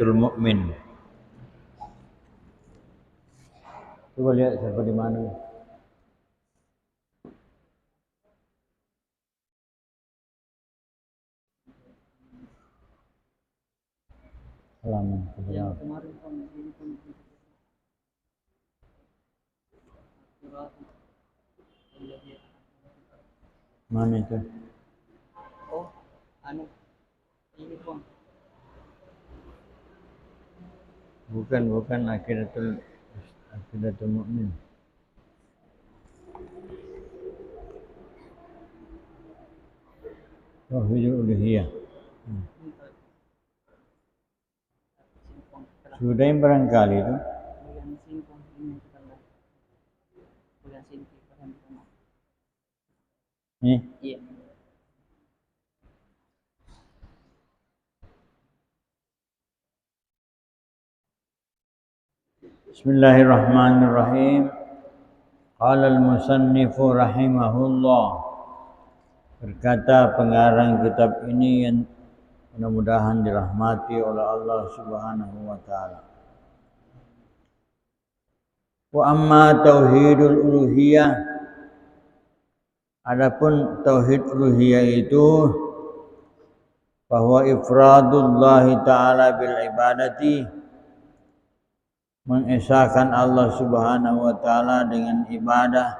Akhidatul Mukmin. Coba lihat siapa di mana. Halaman yang kemarin pun ini pun mana itu? oh anu ini pun Bukan Akhidatul Mukmin. Tauhidul Uluhiyah. Sudah yang barangkali itu. bagian sini pun ini kita lihat bagian sini bagian tengah. Iya. Bismillahirrahmanirrahim. Qala al-musannifu rahimahullah. Berkata pengarang kitab ini yang mudah-mudahan dirahmati oleh Allah Subhanahu wa taala. Wa amma tauhidul uluhiyah, adapun tauhid uluhiyah itu bahwa ifradullah taala bil ibadati, mengesahkan Allah Subhanahu wa taala dengan ibadah,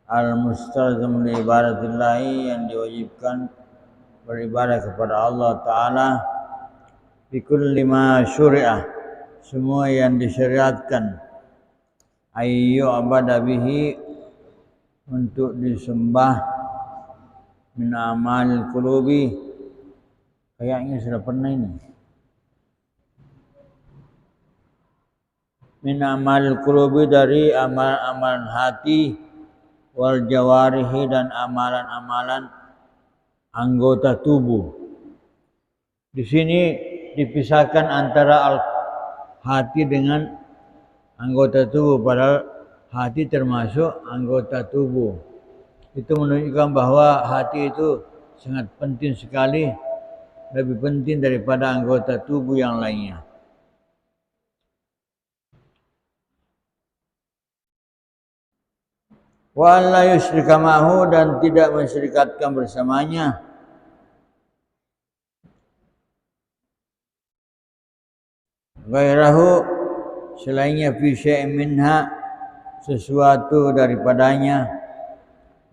al-mustalzam li ibadatillahi, yang diwajibkan beribadah kepada Allah taala, bi kulli ma syuri'ah, semua yang disyariatkan, ayyu abada bihi, untuk disembah, min amal qulubi, kayaknya sudah pernah ini, min amal qulubi, dari amalan hati, wal jawarihi, dan amalan-amalan anggota tubuh. Di sini dipisahkan antara hati dengan anggota tubuh, padahal hati termasuk anggota tubuh. Itu menunjukkan bahwa hati itu sangat penting sekali, lebih penting daripada anggota tubuh yang lainnya. Wa la yusyrika ma'hu, dan tidak mensyirikatkan bersamanya. Ghairahu, selainnya, fi syai'in minha, sesuatu daripadanya,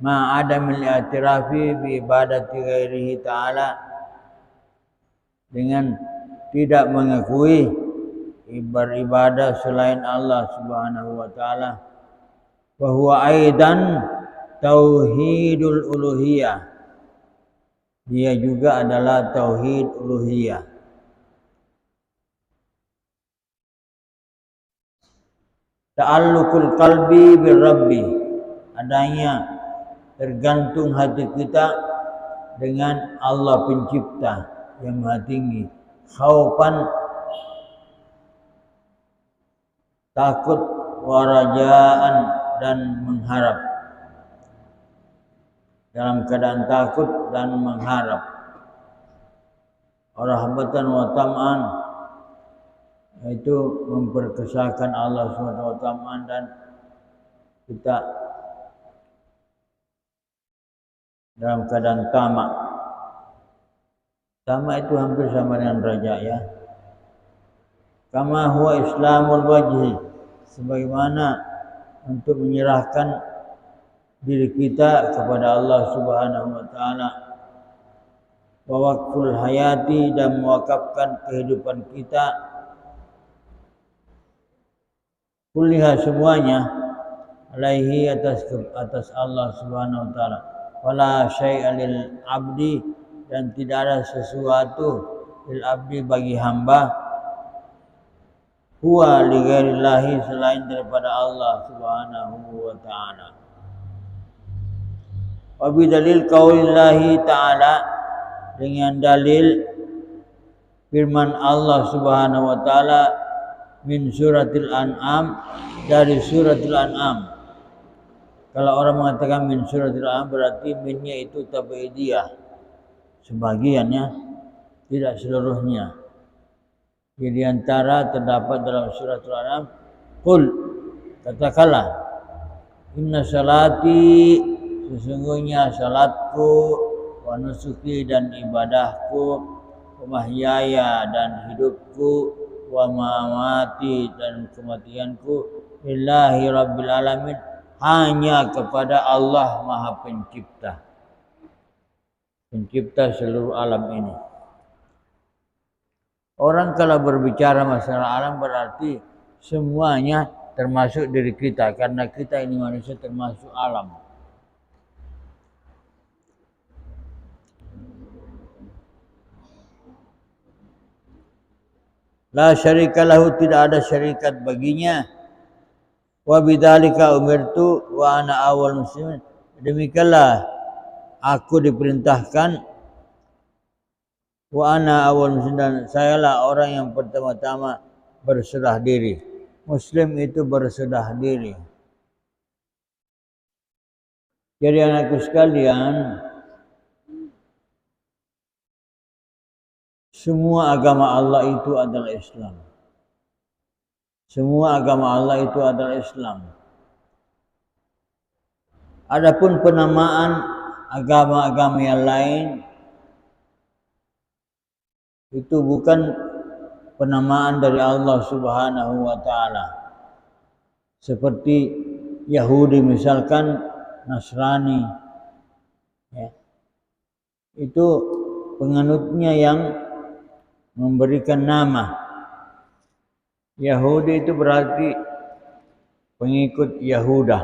ma adamil i'tirafi bi ibadati ghairihi ta'ala, dengan tidak mengakui ibadah selain Allah Subhanahu wa taala. Wa huwa aidan tauhidul uluhiyah, dia juga adalah tauhid uluhiyah. Ta'alluqul qalbi bir rabbi, adanya tergantung hati kita dengan Allah pencipta yang maha tinggi. Khaufan, takut, warajaan, dan mengharap, dalam keadaan takut dan mengharap. Rahbatan wa tam'an, yaitu memperkesahkan Allah SWT, dan kita dalam keadaan tamak. Tamak itu hampir sama dengan raja, ya. Kama huwa islamul wajhi, sebagaimana untuk menyerahkan diri kita kepada Allah Subhanahu wa taala, wa waqful hayati, dan mewakafkan kehidupan kita kulliha, semuanya, alaihi, atas Allah Subhanahu wa taala. Wala syai'a lil abdi, dan tidak ada sesuatu lil abdi, bagi hamba, huwa li ghairillahi, selain daripada Allah Subhanahu wa taala. Wa bidalil qaulillahi ta'ala, dengan dalil firman Allah Subhanahu wa taala, min suratil an'am, dari suratul an'am. Kalau orang mengatakan min suratil an'am, berarti minnya itu tabaidiyah, sebagiannya, tidak seluruhnya. Jadi antara terdapat dalam surah Al-An'am, qul, katakanlah, inna salati, sesungguhnya salatku, wa nusuki dan ibadahku, wa mahyaya dan hidupku, wa mamati dan kematianku, lillahi rabbil alamin, hanya kepada Allah Maha Pencipta, pencipta seluruh alam ini. Orang kalau berbicara masalah alam berarti semuanya termasuk diri kita, karena kita ini manusia termasuk alam. La syarika lahu, tidak ada syarikat baginya. Wa bidzalika umirtu wa ana awwal muslimin, demikianlah aku diperintahkan. Wa ana awal muslim, dan sayalah orang yang pertama-tama berserah diri. Muslim itu berserah diri. Jadi anakku sekalian, semua agama Allah itu adalah Islam. Semua agama Allah itu adalah Islam. Adapun penamaan agama-agama yang lain itu bukan penamaan dari Allah Subhanahu wa taala. Seperti Yahudi misalkan, Nasrani, ya. Itu penganutnya yang memberikan nama. Yahudi itu berarti pengikut Yahuda.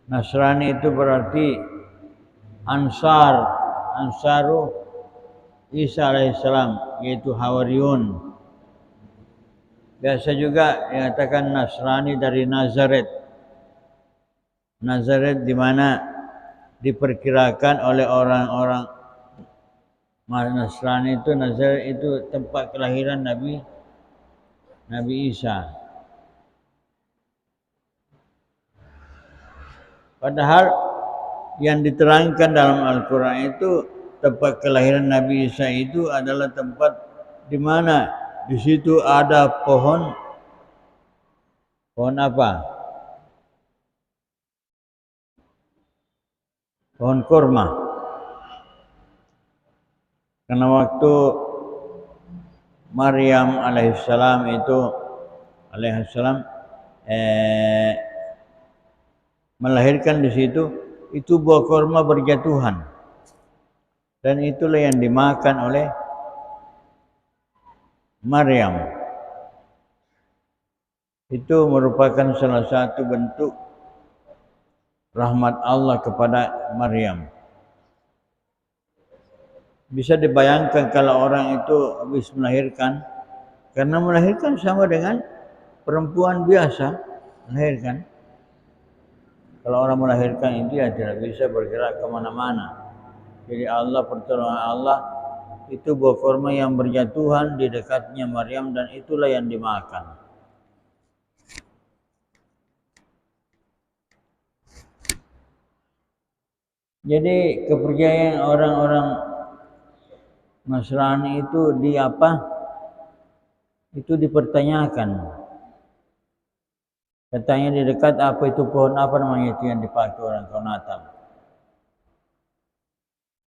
Nasrani itu berarti Ansaru Isa alaihissalam, yaitu Hawariyun. Biasa juga dikatakan Nasrani dari Nazaret. Nazaret di mana diperkirakan oleh orang-orang Nasrani itu, Nazaret itu tempat kelahiran Nabi Isa. Padahal yang diterangkan dalam Al-Quran itu tempat kelahiran Nabi Isa itu adalah tempat di mana di situ ada pohon apa? Pohon kurma. Karena waktu Maryam alaihissalam melahirkan di situ, itu buah kurma berjatuhan. Dan itulah yang dimakan oleh Maryam. Itu merupakan salah satu bentuk rahmat Allah kepada Maryam. Bisa dibayangkan kalau orang itu habis melahirkan, karena melahirkan sama dengan perempuan biasa melahirkan. Kalau orang melahirkan itu ya tidak bisa bergerak kemana-mana. Jadi Allah, pertolongan Allah, itu buah kurma yang berjatuhan di dekatnya Maryam, dan itulah yang dimakan. Jadi kepercayaan orang-orang Nasrani itu itu dipertanyakan. Katanya di dekat apa itu pohon apa namanya itu yang dipakai orang kalau Natal.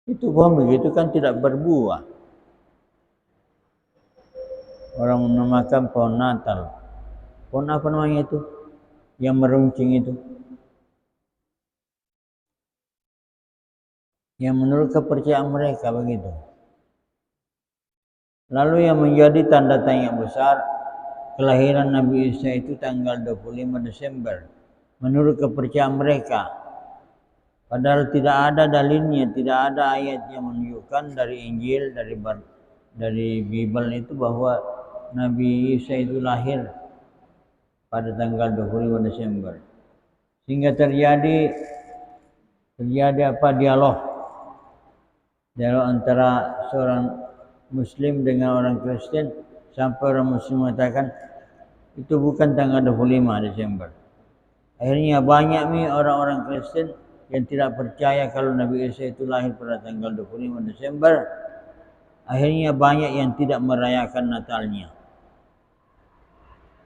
Itu pohon begitu kan tidak berbuah. Orang menamakan pohon Natal. Pohon apa namanya itu? Yang meruncing itu. Yang menurut kepercayaan mereka begitu. Lalu yang menjadi tanda tanya besar, kelahiran Nabi Isa itu tanggal 25 Desember. Menurut kepercayaan mereka. Padahal tidak ada dalilnya, tidak ada ayat yang menunjukkan dari Injil, dari Bible itu bahwa Nabi Isa itu lahir pada tanggal 25 Desember. Sehingga terjadi dialog antara seorang Muslim dengan orang Kristen, sampai orang Muslim mengatakan itu bukan tanggal 25 Desember. Akhirnya banyak nih orang-orang Kristen yang tidak percaya kalau Nabi Isa itu lahir pada tanggal 25 Desember. akhirnya banyak yang tidak merayakan Natalnya.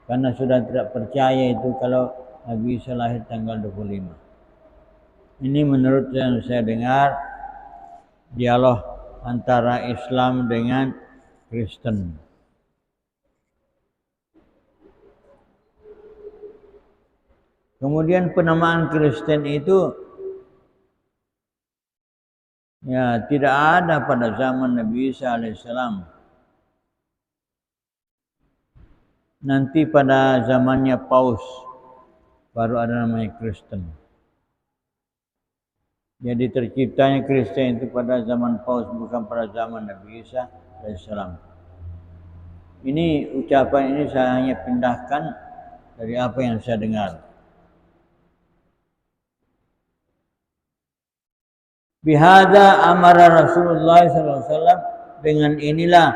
Karena sudah tidak percaya itu kalau Nabi Isa lahir tanggal 25. Ini menurut yang saya dengar dialog antara Islam dengan Kristen. Kemudian penamaan Kristen itu ya tidak ada pada zaman Nabi Isa alaihissalam. Nanti pada zamannya Paus baru ada namanya Kristen. Jadi terciptanya Kristen itu pada zaman Paus, bukan pada zaman Nabi Isa alaihissalam. Ini ucapan ini saya hanya pindahkan dari apa yang saya dengar. Bihada amara Rasulullah SAW, dengan inilah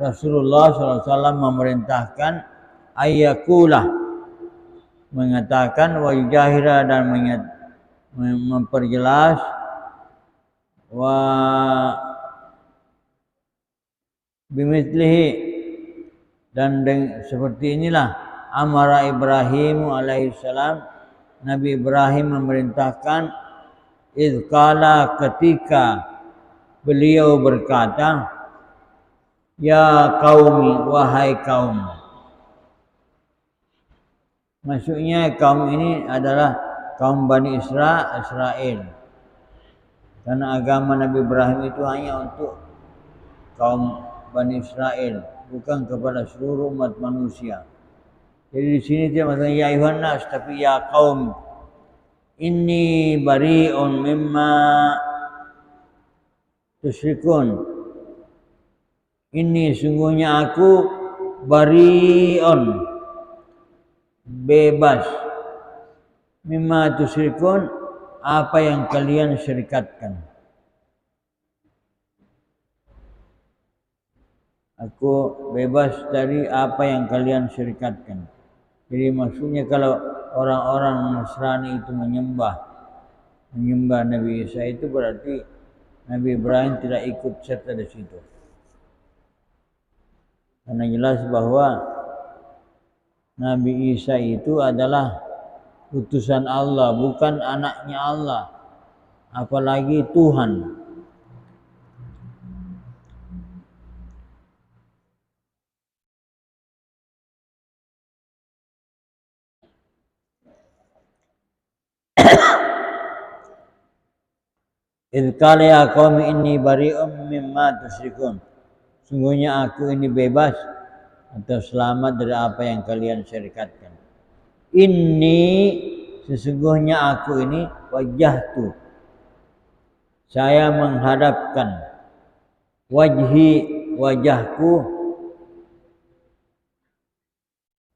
Rasulullah SAW memerintahkan ayyakulah, mengatakan wa yujahira, dan memperjelas wa bimithlihi, dan seperti inilah amara Ibrahim alaihissalam, Nabi Ibrahim memerintahkan izkala, ketika beliau berkata, ya qaumi, wahai kaum. Maksudnya kaum ini adalah kaum Bani Israel. Karena agama Nabi Ibrahim itu hanya untuk kaum Bani Israel, bukan kepada seluruh umat manusia. Jadi di sini dia mengatakan ya ayuhan nas, tapi ya kaum, inni bari'un mimma tusyrikun. Ini sungguhnya aku bari'un, bebas, mimma tusyrikun, apa yang kalian syirikatkan. Aku bebas dari apa yang kalian syirikatkan. Jadi maksudnya kalau orang-orang Nasrani itu menyembah Nabi Isa, itu berarti Nabi Ibrahim tidak ikut serta di situ. Karena jelas bahwa Nabi Isa itu adalah utusan Allah, bukan anaknya Allah, apalagi Tuhan. Izqala ya qaumi inni bari'um mimma tusyrikun. Sungguhnya aku ini bebas atau selamat dari apa yang kalian syirikatkan. Inni, sesungguhnya aku ini wajjahtu, saya menghadapkan, wajahku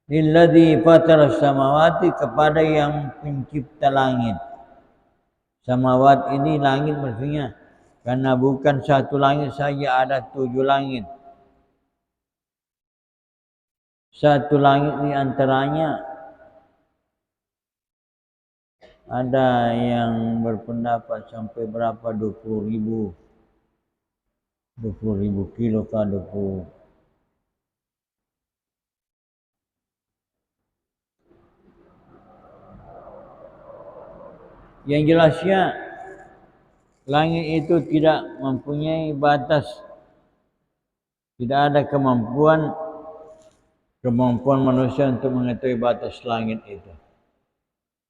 lilladzi fatara samawati, kepada yang pencipta langit. Samawat ini langit maksudnya, karena bukan satu langit saja, ada 7 langit. Satu langit di antaranya ada yang berpendapat sampai berapa, 20.000 kilo kah 20. Yang jelasnya langit itu tidak mempunyai batas. Tidak ada kemampuan manusia untuk mengetahui batas langit itu.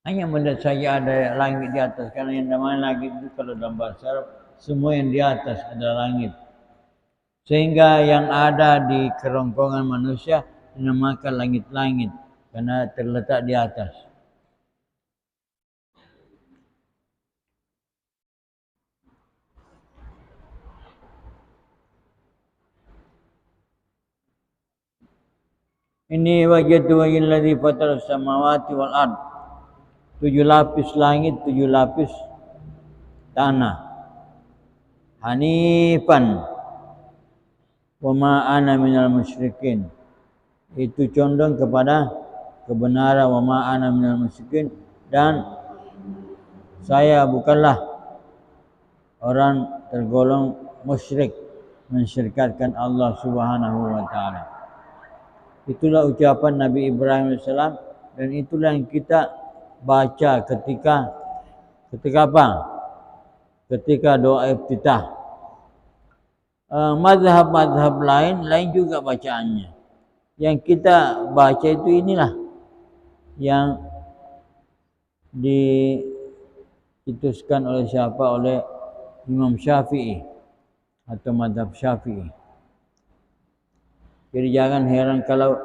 Hanya benda saja ada langit di atas, karena yang namanya langit itu kalau dalam bahasa Arab, semua yang di atas adalah langit. Sehingga yang ada di kerongkongan manusia dinamakan langit-langit karena terletak di atas. Ini wajatu alladzi fatara samawati wal ard. 7 lapis langit, 7 lapis tanah. Hanifan wa ma ana minal musyrikin. Itu condong kepada kebenaran, wa ma ana minal musyrikin, dan saya bukanlah orang tergolong musyrik. mensyirikatkan Allah Subhanahu wa taala. Itulah ucapan Nabi Ibrahim AS, dan itulah yang kita baca ketika apa? Ketika doa iftitah. Mazhab-mazhab lain juga bacaannya. Yang kita baca itu inilah yang dicetuskan oleh siapa? Oleh Imam Syafi'i atau mazhab Syafi'i. Jadi jangan heran kalau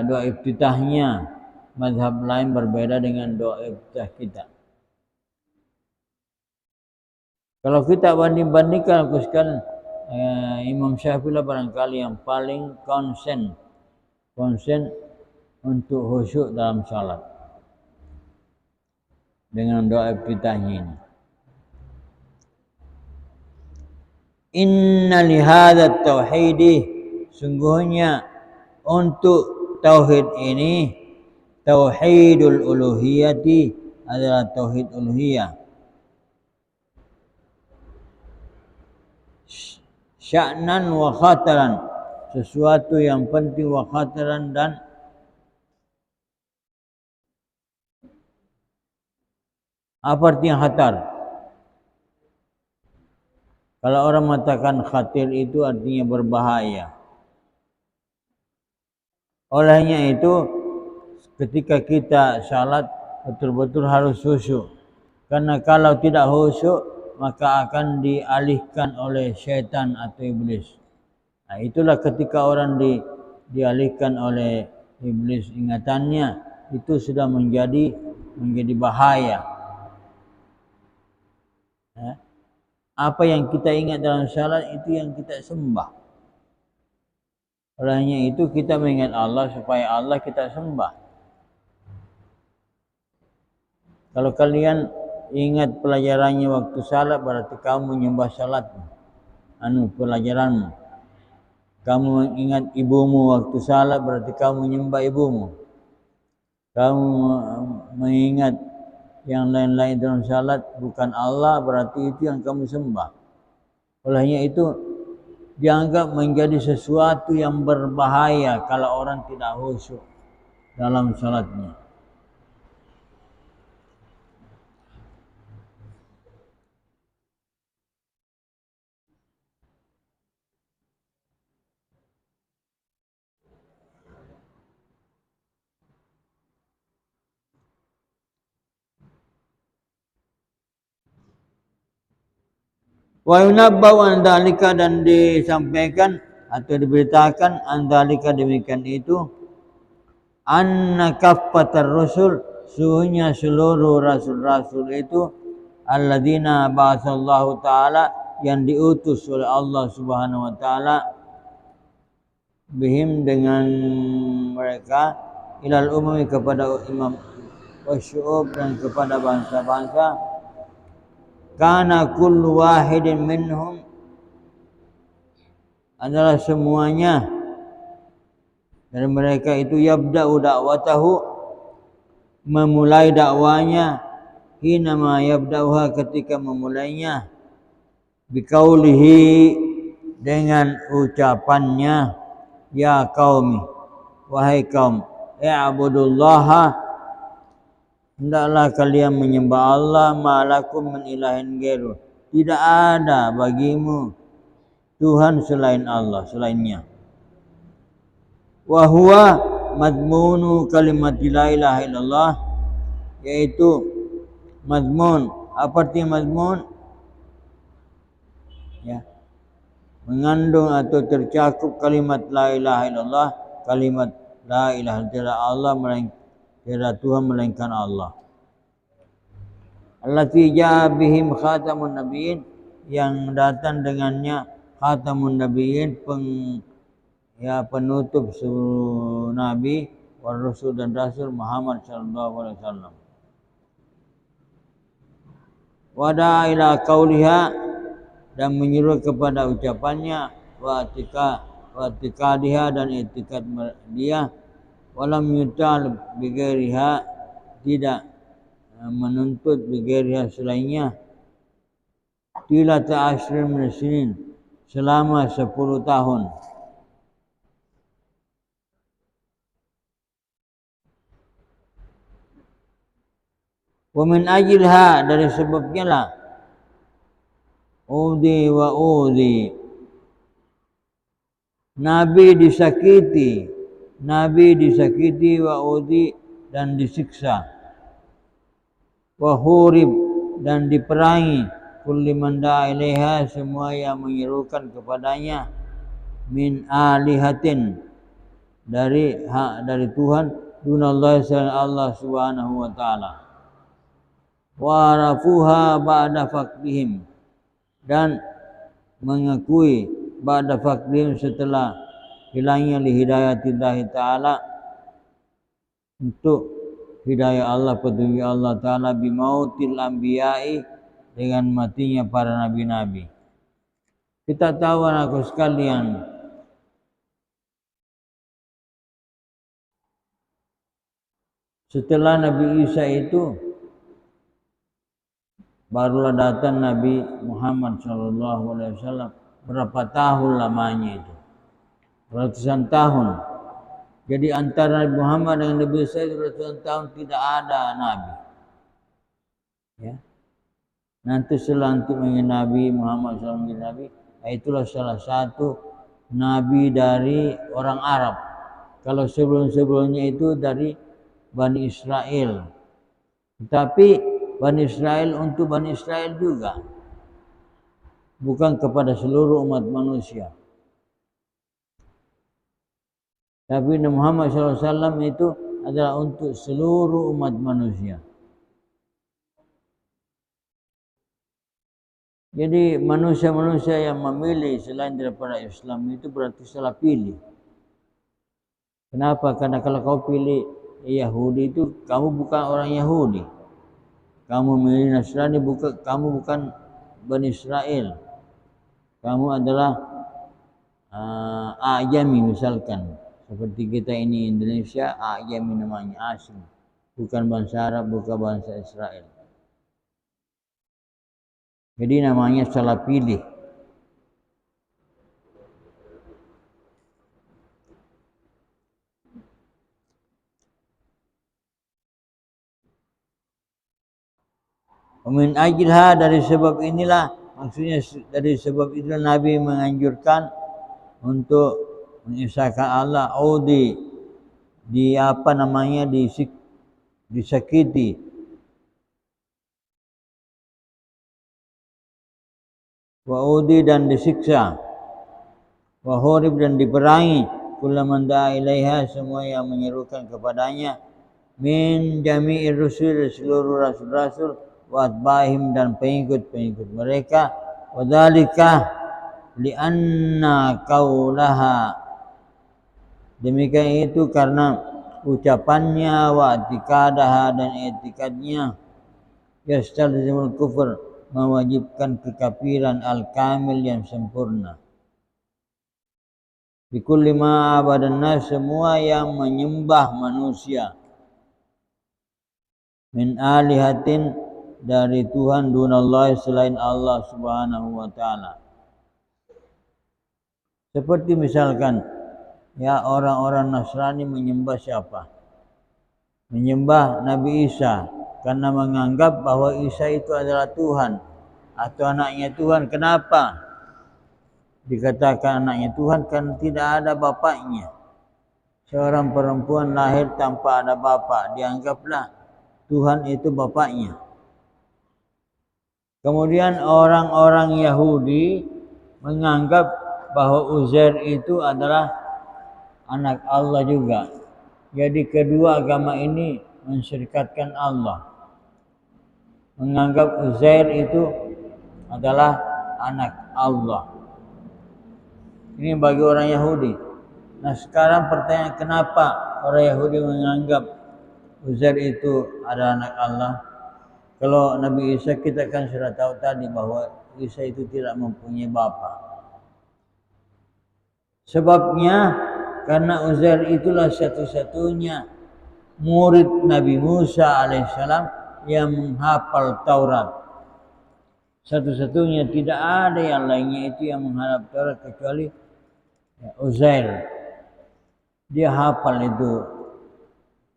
doa iftitahnya mazhab lain berbeda dengan doa iftitah kita. Kalau kita banding-bandingkan, aku sekalian, Imam Syafi'i lah barangkali yang paling konsen untuk khusyuk dalam salat dengan doa iftitahnya ini. Inna lihadza tauhidi, sungguhnya untuk tauhid ini, tauhidul uluhiyati adalah tauhid uluhiyah. Sya'nan wa khataran, sesuatu yang penting, wa khataran, dan apa artinya khatar? Kalau orang mengatakan khatir itu artinya berbahaya. Olehnya itu ketika kita salat betul-betul harus khusyuk. Karena kalau tidak khusyuk maka akan dialihkan oleh syaitan atau iblis. Nah, itulah ketika orang dialihkan oleh iblis ingatannya, itu sudah menjadi bahaya. Apa yang kita ingat dalam salat itu yang kita sembah. Olehnya itu kita mengingat Allah supaya Allah kita sembah. Kalau kalian ingat pelajarannya waktu salat, berarti kamu menyembah salatmu. Pelajaranmu. Kamu ingat ibumu waktu salat, berarti kamu menyembah ibumu. Kamu mengingat yang lain-lain dalam salat bukan Allah, berarti itu yang kamu sembah. Olehnya itu dianggap menjadi sesuatu yang berbahaya kalau orang tidak khusyuk dalam salatnya. Wa yunabbau an dzalika, dan disampaikan atau diberitakan an dzalika demikian itu, anna kaffatar rusul, suhunya seluruh rasul-rasul itu, alladzina ba'atsallahu ta'ala, yang diutus oleh Allah Subhanahu wa taala, bihim dengan mereka, ilal umami kepada imam wasyu'ub dan kepada bangsa-bangsa, kana kullu wahidin minhum, adalah semuanya dari mereka itu, yabda'u da'watahu, memulai dakwanya, hina ma yabda'uha, ketika memulainya, biqaulihi, dengan ucapannya, ya qaumi, wahai kaum, i'budullaha, hendaklah kalian menyembah Allah, ma'alakum min ilahin ghairu, tidak ada bagimu Tuhan selain Allah, selainnya. Wa huwa madmunu kalimat la ilaha illallah, yaitu madmun. Apa artinya madmun? Ya, mengandung atau tercakup kalimat la ilaha illallah, kalimat la ilaha illallah, Allah tiada Tuhan melainkan Allah. Allati ja'a bihim khatamun nabiyyin, yang datang dengannya khatamun nabiyyin, penutup seluruh nabi, wal rasul, dan rasul Muhammad sallallahu alaihi wasallam. Wada ila qauliha, dan menyuruh kepada ucapannya, wa atikadiha, dan itikad dia, walam yutal bighairiha, tidak menuntut bighairiha selainnya, tilata ashrin min sinin, selama 10 tahun. Wa min ajilha, dari sebabnya lah udi wa udi, Nabi disakiti wa udi, dan disiksa, wa hurib, dan diperangi, kulli man da'a ilaiha, semua yang menyerukan kepadanya, min alihatin, dari Tuhan, dunallah, selain Allah subhanahu wa ta'ala, wa arafuha ba'da faqdihim, dan mengakui ba'da faqdihim, setelah hilangnya li hidayatillahi ta'ala, untuk hidayah Allah, petunjuk Allah ta'ala, bimautil anbiya'i, dengan matinya para nabi-nabi. Kita tahu anakku sekalian, setelah Nabi Isa itu barulah datang Nabi Muhammad SAW. Berapa tahun lamanya itu? Ratusan tahun. Jadi antara Nabi Muhammad dengan Nabi Isa itu ratusan tahun tidak ada Nabi. Ya. Nanti selanjutnya Nabi Muhammad SAW menjadi Nabi, itulah salah satu Nabi dari orang Arab. Kalau sebelum-sebelumnya itu dari Bani Israel. Tetapi Bani Israel untuk Bani Israel juga, bukan kepada seluruh umat manusia. Tapi Nabi Muhammad SAW itu adalah untuk seluruh umat manusia. Jadi manusia-manusia yang memilih selain daripada Islam itu berarti salah pilih. Kenapa? Karena kalau kau pilih Yahudi itu, kamu bukan orang Yahudi. Kamu memilih Nasrani, kamu bukan Bani Israel. Kamu adalah Ajami misalkan. Seperti kita ini Indonesia, Ajami namanya, asing. Bukan bangsa Arab, bukan bangsa Israel. Jadi namanya salah pilih. Min ajilha, dari sebab inilah, maksudnya dari sebab itulah Nabi menganjurkan untuk mengisahkan Allah, disakiti, wa udi, dan disiksa, wa hurib, dan diperangi, kullaman da'a ilaiha, semua yang menyerukan kepadanya, min jami'ir rusul, seluruh rasul-rasul, wa atba'ihim, dan pengikut-pengikut mereka, wa dzalika li'anna qaulaha, demikian itu karena ucapannya, wa i'tiqadaha, dan i'tiqadnya, yastalzimul kufur, mewajibkan kekafiran, al-kamil, yang sempurna. Bikulli ma abadan nas, semua yang menyembah manusia, min alihatin, dari Tuhan, dunallah, selain Allah subhanahu wa ta'ala. Seperti misalkan, ya, orang-orang Nasrani menyembah siapa? Menyembah Nabi Isa, karena menganggap bahwa Isa itu adalah Tuhan atau anaknya Tuhan. Kenapa dikatakan anaknya Tuhan? Karena tidak ada bapaknya. Seorang perempuan lahir tanpa ada bapak, dianggaplah Tuhan itu bapaknya. Kemudian orang-orang Yahudi menganggap bahwa Uzair itu adalah anak Allah juga. Jadi kedua agama ini mensyirikatkan Allah, menganggap Uzair itu adalah anak Allah. Ini bagi orang Yahudi. Nah, sekarang pertanyaan, kenapa orang Yahudi menganggap Uzair itu adalah anak Allah? Kalau Nabi Isa, kita kan sudah tahu tadi bahwa Isa itu tidak mempunyai bapa. Sebabnya karena Uzair itulah satu-satunya murid Nabi Musa alaihissalam yang menghafal Taurat. Satu-satunya, tidak ada yang lainnya itu yang menghafal Taurat kecuali Uzair. Dia hafal itu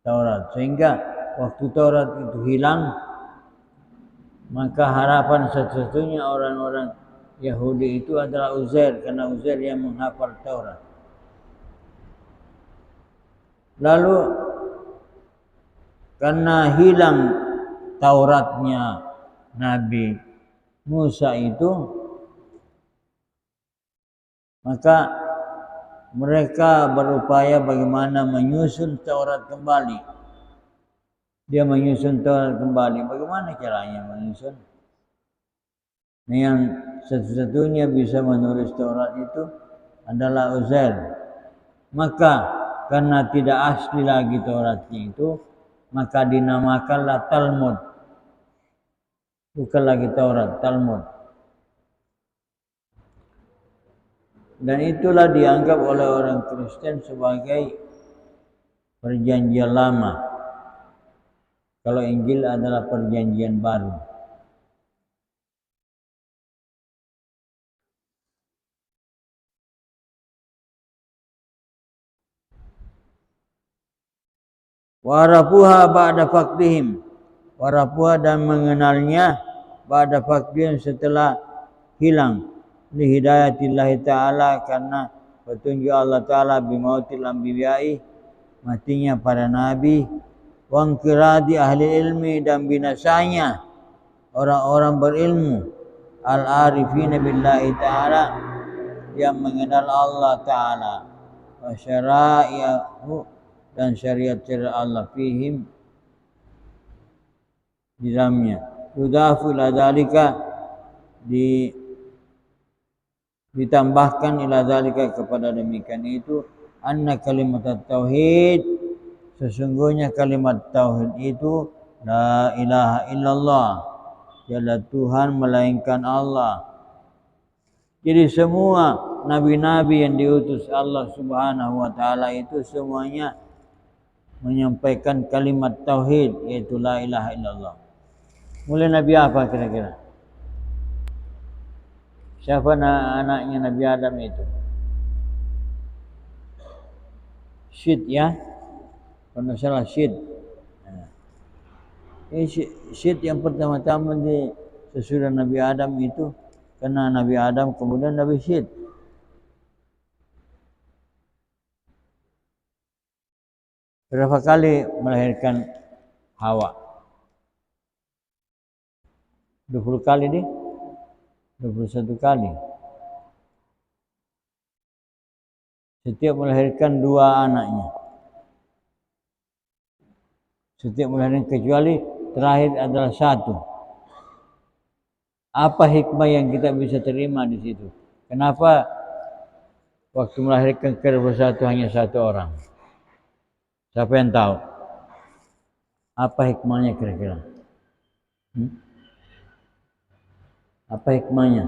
Taurat, sehingga waktu Taurat itu hilang, maka harapan satu-satunya orang-orang Yahudi itu adalah Uzair, karena Uzair yang menghafal Taurat. Lalu karena hilang Tauratnya Nabi Musa itu, maka mereka berupaya bagaimana menyusun Taurat kembali. Dia menyusun Taurat kembali. Bagaimana caranya menyusun? Nah, yang satu-satunya bisa menulis Taurat itu adalah Uzair. Maka karena tidak asli lagi Tauratnya itu, maka dinamakanlah Talmud. Bukan lagi Taurat, Talmud. Dan itulah dianggap oleh orang Kristen sebagai perjanjian lama. Kalau Injil adalah perjanjian baru. Warafuha ba'da faqdihim. Warafuha, dan mengenalnya ba'da faqdihim, setelah hilang. Li hidayatillahi ta'ala, karena petunjuk Allah Ta'ala, bimautil anbiya'i, matinya para nabi, wangkiradi ahli ilmi, dan binasanya orang-orang berilmu, al-arifina billahi ta'ala, yang mengenal Allah Ta'ala, wa syara'i'ahu, dan syariat-syariat Allah fihim, di dalamnya. Yudafu ila dzalika, ditambahkan ila dzalika, kepada demikian itu, anna kalimat tauhid, sesungguhnya kalimat tauhid itu la ilaha illallah, tiada Tuhan melainkan Allah. Jadi semua nabi-nabi yang diutus Allah Subhanahu wa taala itu semuanya menyampaikan kalimat tauhid, yaitu la ilaha illallah. Mulai Nabi apa kira-kira? Siapa anaknya Nabi Adam itu? Syed, ya? Kalau salah Syed. Syed yang pertama-tama di sesudah Nabi Adam itu, karena Nabi Adam kemudian Nabi Syed. Berapa kali melahirkan Hawa? 20 kali deh. 21 kali. Setiap melahirkan 2 anaknya. Setiap melahirkan, kecuali terakhir adalah 1. Apa hikmah yang kita bisa terima di situ? Kenapa waktu melahirkan ke-21 hanya 1 orang? Siapa yang tahu? Apa hikmahnya kira-kira? Apa hikmahnya?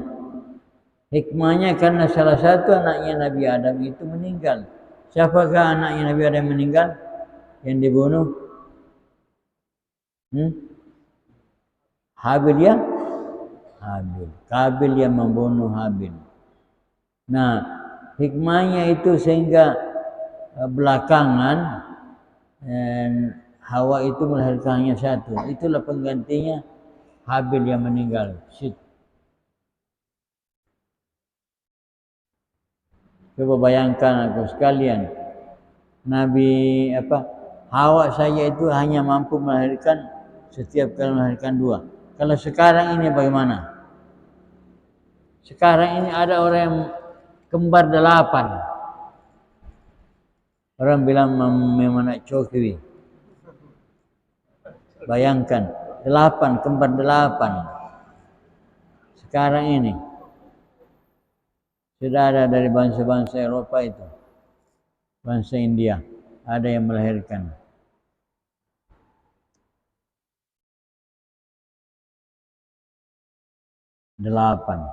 Hikmahnya karena salah satu anaknya Nabi Adam itu meninggal. Siapakah anaknya Nabi Adam yang meninggal? Yang dibunuh? Habil, ya? Habil. Kabil yang membunuh Habil. Nah, hikmahnya itu sehingga belakangan Hawa itu melahirkan hanya 1. Itulah penggantinya Habil yang meninggal. Coba bayangkan aku sekalian, Hawa saja itu hanya mampu melahirkan, setiap kali melahirkan 2. Kalau sekarang ini bagaimana? Sekarang ini ada orang yang kembar 8. Orang bilang memang coki. Bayangkan 8, kembar 8. Sekarang ini sudah ada dari bangsa-bangsa Eropa itu, bangsa India, ada yang melahirkan. Delapan.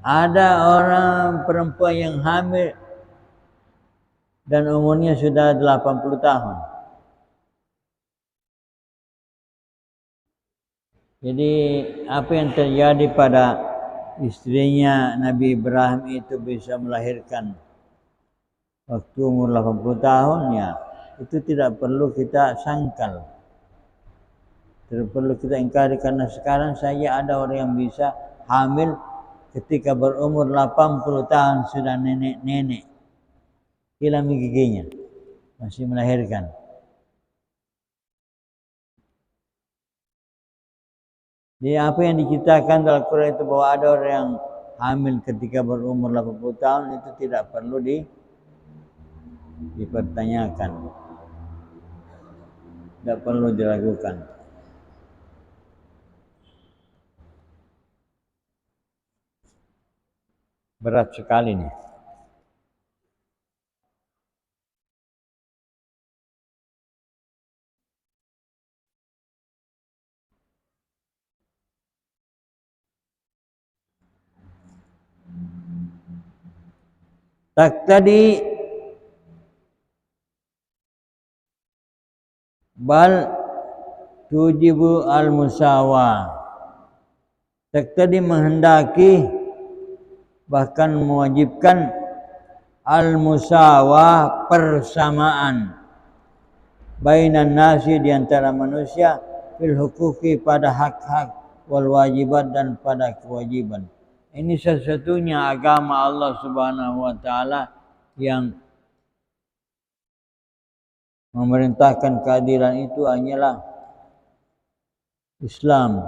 Ada orang perempuan yang hamil dan umurnya sudah 80 tahun. Jadi apa yang terjadi pada istrinya Nabi Ibrahim itu bisa melahirkan waktu umur 80 tahun ya, itu tidak perlu kita sangkal. Tidak perlu kita ingkari karena sekarang saja ada orang yang bisa hamil ketika berumur 80 tahun sudah nenek-nenek. Hilang giginya, masih melahirkan. Jadi apa yang diceritakan dalam Al-Quran itu bahwa ada orang yang hamil ketika berumur 80 tahun itu tidak perlu dipertanyakan. Tidak perlu diragukan. Berat sekali nih. Taqtadi bal tujibu al-musawa. Taqtadi menghendaki bahkan mewajibkan al-musawa persamaan bainan nasi di antara manusia fil huquqi pada hak-hak wal wajibat dan pada kewajiban. Ini satu-satunya agama Allah Subhanahu wa taala yang memerintahkan keadilan itu hanyalah Islam.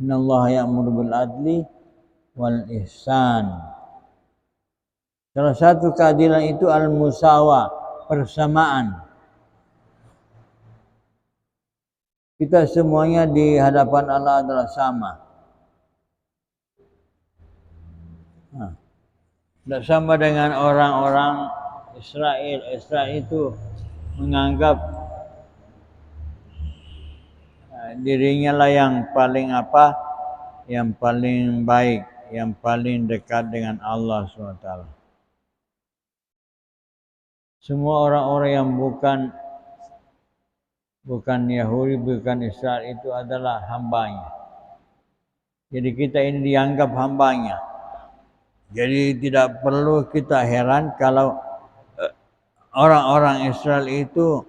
Innallaha ya'muru bil adli wal ihsan. Salah satu keadilan itu al-musawa, persamaan. Kita semuanya di hadapan Allah adalah sama. Tidak sama dengan orang-orang Israel. Israel itu menganggap dirinya lah yang paling yang paling baik, yang paling dekat dengan Allah SWT. Semua orang-orang yang bukan Yahudi, bukan Israel itu adalah hambanya. Jadi kita ini dianggap hambanya. Jadi tidak perlu kita heran kalau orang-orang Israel itu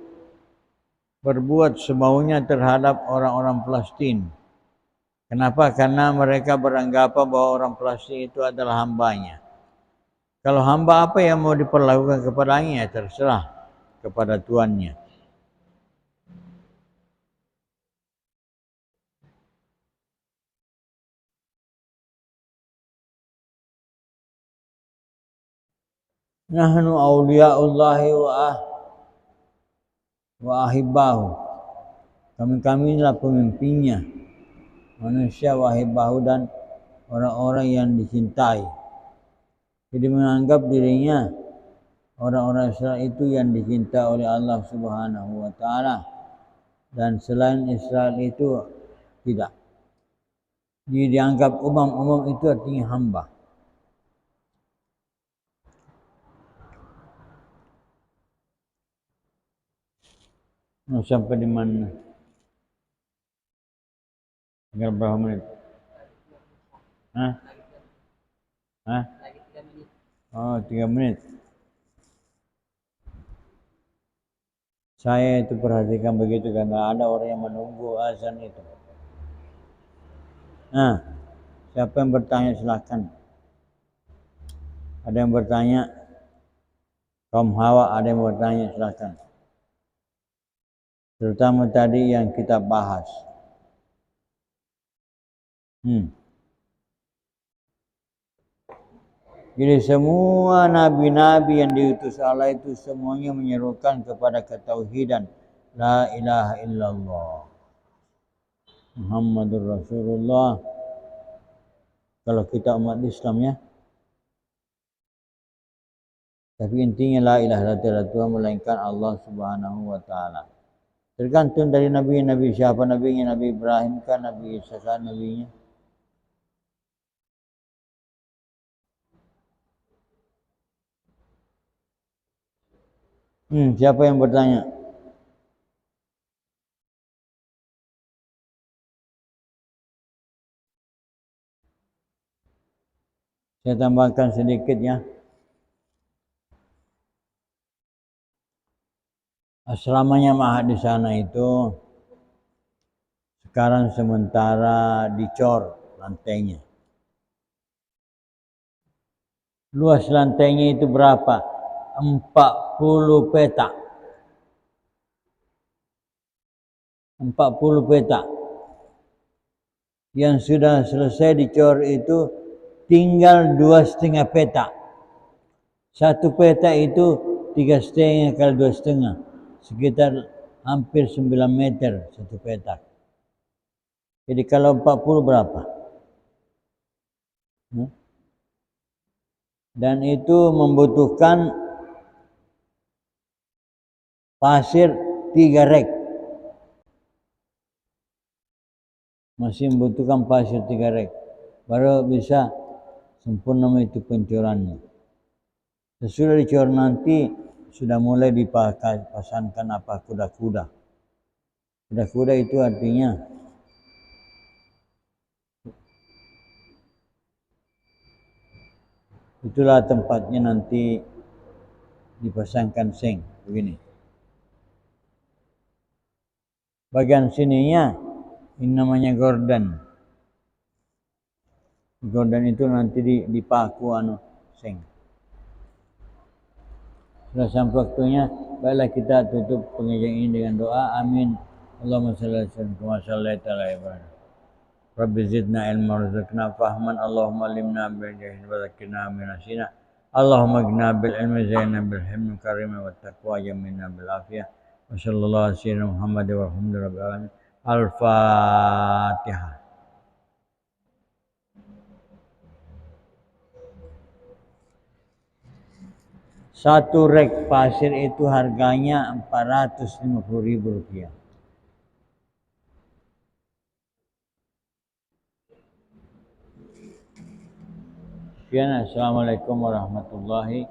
berbuat semaunya terhadap orang-orang Palestina. Kenapa? Karena mereka beranggapan bahwa orang Palestina itu adalah hambanya. Kalau hamba apa yang mau diperlakukan kepadanya, terserah kepada tuannya. Nahnu awliya'ullahi wa ahibbahu. Kami inilah pemimpinnya manusia wa ahibbahu dan orang-orang yang dicintai. Jadi menganggap dirinya orang-orang Israel itu yang dicintai oleh Allah Subhanahu wa taala dan selain Israel itu tidak. Jadi dianggap umam itu artinya hamba. Mau sampai di mana? Tinggal berapa menit? Hah? Lagi 3 menit. Oh, 3 menit. Saya itu perhatikan begitu karena ada orang yang menunggu azan itu. Nah, siapa yang bertanya silakan. Ada yang bertanya, kaum Hawa ada yang bertanya silakan. Terutama tadi yang kita bahas. Jadi semua nabi-nabi yang diutus Allah itu semuanya menyerukan kepada ketauhidan. La ilaha illallah. Muhammadur Rasulullah. Kalau kita umat Islam ya. Tapi intinya la ilaha illallah Tuhan melainkan Allah Subhanahu wa taala. Tergantung dari nabi siapa nabinya, Nabi Ibrahim kan, Nabi Isa kan nabinya. Siapa yang bertanya? Saya tambahkan sedikit ya. Asramanya Mahat di sana itu sekarang sementara dicor lantainya. Luas lantainya itu berapa? 40 petak. 40 petak. Yang sudah selesai dicor itu tinggal 2,5 petak. 1 petak itu 3,5 kali 2,5. Sekitar hampir 9 meter 1 petak. Jadi kalau 40 berapa? Dan itu membutuhkan pasir 3 rek. Masih membutuhkan pasir 3 rek. Baru bisa sempurna itu pencorannya. Sesudah dicor nanti sudah mulai dipasangkan apa kuda-kuda. Kuda-kuda itu artinya itulah tempatnya nanti dipasangkan seng begini. Bagian sininya ini namanya gorden. Gorden itu nanti dipaku seng. Sudah sampai waktunya, baiklah kita tutup pengajian ini dengan doa. Amin. Allahumma shalli ala sayyidina Rabbi zidna ilma warzuqna fahman. Allahumma limna bil jahil wa zakirna min asina. Allahumma gna bil ilmi zaina bil hilmi karima wa taqwa jamina bil afiyah. Wa sallallahu alaihi wasallam Muhammad wa rabbil alamin. Al-Fatihah. Satu rek pasir itu harganya Rp450.000. Sekian, assalamualaikum warahmatullahi